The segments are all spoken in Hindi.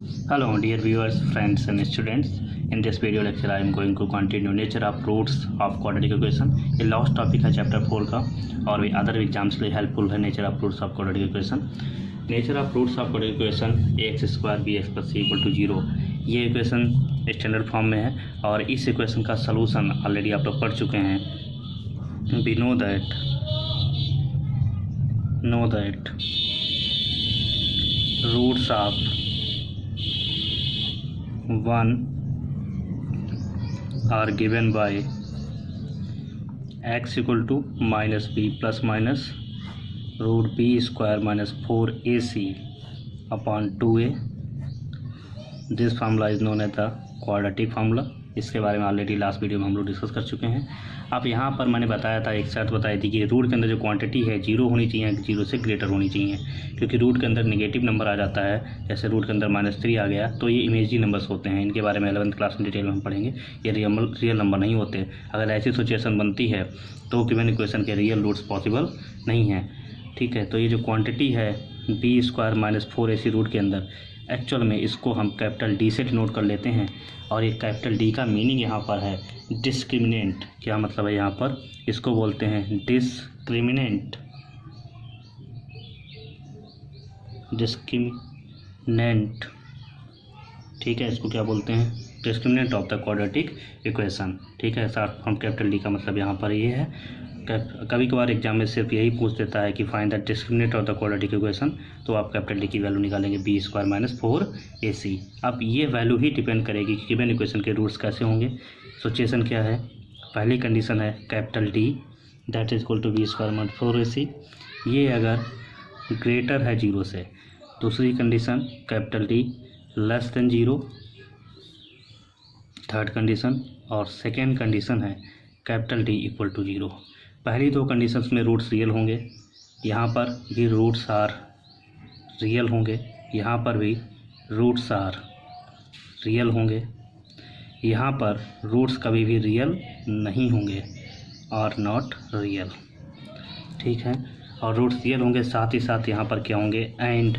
Hello dear viewers, friends and students. In this video lecture I am going to continue nature of roots of quadratic equation. ये लास्ट टॉपिक है चैप्टर 4 का और भी अदर एग्जाम्स के लिए हेल्पफुल है nature of roots of quadratic equation. Nature of roots of quadratic equation ax² bx + c = 0 ये इक्वेशन स्टैंडर्ड फॉर्म में है और इस इक्वेशन का सलूशन ऑलरेडी आप लोग पढ़ चुके हैं। We know that roots of 1 are given by x = -b plus minus root b square minus 4ac upon 2a. This formula is known as the quadratic formula. इसके बारे में ऑलरेडी लास्ट वीडियो में हम लोग डिस्कस कर चुके हैं। अब यहाँ पर मैंने बताया था, एक शर्त बताई थी कि रूट के अंदर जो क्वांटिटी है 0 होनी चाहिए, 0 से ग्रेटर होनी चाहिए, क्योंकि रूट के अंदर नेगेटिव नंबर आ जाता है। जैसे रूट के अंदर -3 आ गया तो ये इमेजरी नंबर्स होते हैं। इनके बारे में 11th क्लास में डिटेल में हम पढ़ेंगे। ये रियल नंबर नहीं होते। अगर ऐसी सिचुएशन बनती है तो गिवन इक्वेशन के रियल रूट्स पॉसिबल नहीं है। ठीक है, तो ये जो क्वान्टिटी है b² - 4ac रूट के अंदर, एक्चुअल में इसको हम कैपिटल D से डिनोट कर लेते हैं और ये कैपिटल D का मीनिंग यहाँ पर है डिस्क्रिमिनेंट। क्या मतलब है यहाँ पर? इसको बोलते हैं डिस्क्रिमिनेंट। ठीक है, इसको क्या बोलते हैं? Discriminant of the quadratic equation. ठीक है, साथ हम कैपिटल D का मतलब यहाँ पर ये है। कभी कभार एग्जाम में सिर्फ यही पूछ देता है कि find the discriminant of the quadratic equation, तो आप कैपिटल D की वैल्यू निकालेंगे b² - 4ac। अब ये वैल्यू ही डिपेंड करेगी कि गिवन इक्वेशन के रूट्स कैसे होंगे। सिचुएशन क्या है? पहली कंडीशन है capital D that is equal to b² - 4ac, ये अगर ग्रेटर है 0 से। दूसरी condition capital D less than 0, third condition. और सेकेंड कंडीशन है कैपिटल D इक्वल टू 0। पहली दो कंडीशंस में रूट्स रियल होंगे, यहाँ पर भी रूट्स आर रियल होंगे, यहाँ पर भी रूट्स आर रियल होंगे, यहाँ पर रूट्स कभी भी रियल नहीं होंगे और नॉट रियल। ठीक है, और रूट्स रियल होंगे, साथ ही साथ यहाँ पर क्या होंगे? एंड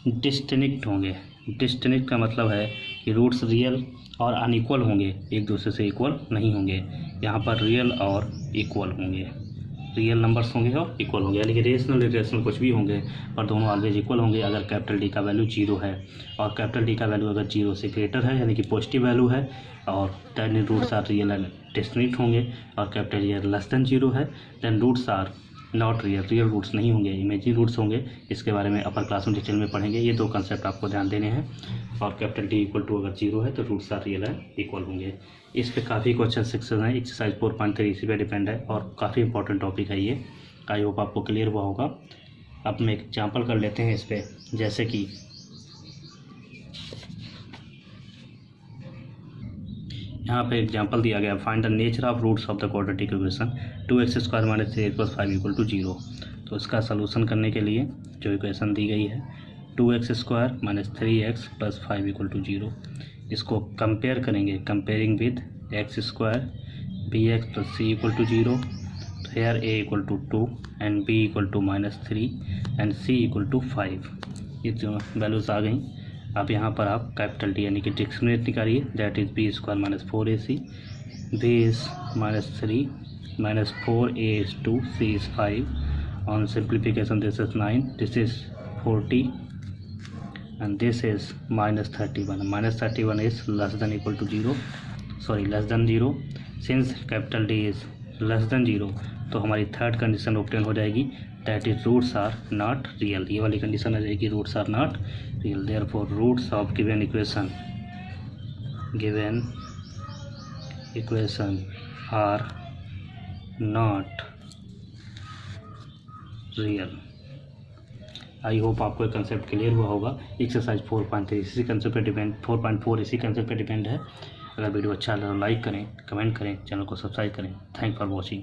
डिस्टिंक्ट होंगे। डिस्टिंक्ट का मतलब है कि रूट्स रियल और अनइक्वल होंगे, एक दूसरे से इक्वल नहीं होंगे। यहाँ पर रियल और इक्वल होंगे, रियल नंबर्स होंगे और इक्वल होंगे, यानी कि रेशनल इरेशनल कुछ भी होंगे पर दोनों ऑलवेज इक्वल होंगे अगर कैपिटल D का वैल्यू 0 है। और कैपिटल D का वैल्यू अगर 0 से ग्रेटर है यानी कि पॉजिटिव वैल्यू है और then roots are real and distinct होंगे। और कैपिटल D लेस देन 0 है then roots are not real, real roots नहीं होंगे, इमेजिनरी रूट्स होंगे। इसके बारे में अपर क्लास में डिटेल में पढ़ेंगे। ये दो कंसेप्ट आपको ध्यान देने हैं। और कैपिटल D इक्वल टू अगर 0 है तो roots are real and equal होंगे। इस पे काफ़ी क्वेश्चन सेक्शन है, एक्सरसाइज 4.3 इसी पे डिपेंड है और काफ़ी इंपॉर्टेंट टॉपिक है ये। आई होप आपको क्लियर हुआ होगा। अब हम एक एग्जाम्पल कर लेते हैं इस पे, जैसे कि यहाँ पे एग्जाम्पल दिया गया, find the nature of roots of the quadratic equation 2x² - 3x + 5 = 0। तो इसका सलूशन करने के लिए जो इक्वेशन दी गई है 2x² - 3x + 5 = 0, इसको कंपेयर करेंगे, comparing with x² bx + c = 0। तो here a = 2 and b = -3 and c = 5। ये जो वैल्यूज़ आ गई। अब यहाँ पर आप कैपिटल D यानी कि डिस्क्रिमिनेंट निकालिए, that is b² - 4ac, b is -3 -4a is 2, c is 5। on simplification this is 9, this is 40 and this is -31. -31 is less than equal to 0, less than 0। since capital D is less than 0 तो हमारी थर्ड कंडीशन ऑब्टेन हो जाएगी, that is roots are not real. ये वाली कंडीशन आ जाएगी roots are not real. Therefore roots of given equation are not real. I hope आपको एक कंसेप्ट क्लियर हुआ होगा। एक्सरसाइज 4.3 इसी कंसेप्ट पे डिपेंड, 4.4 इसी कंसेप्ट पे डिपेंड है। अगर वीडियो अच्छा लगा लाइक करें, कमेंट करें, चैनल को सब्सक्राइब करें। Thank for watching.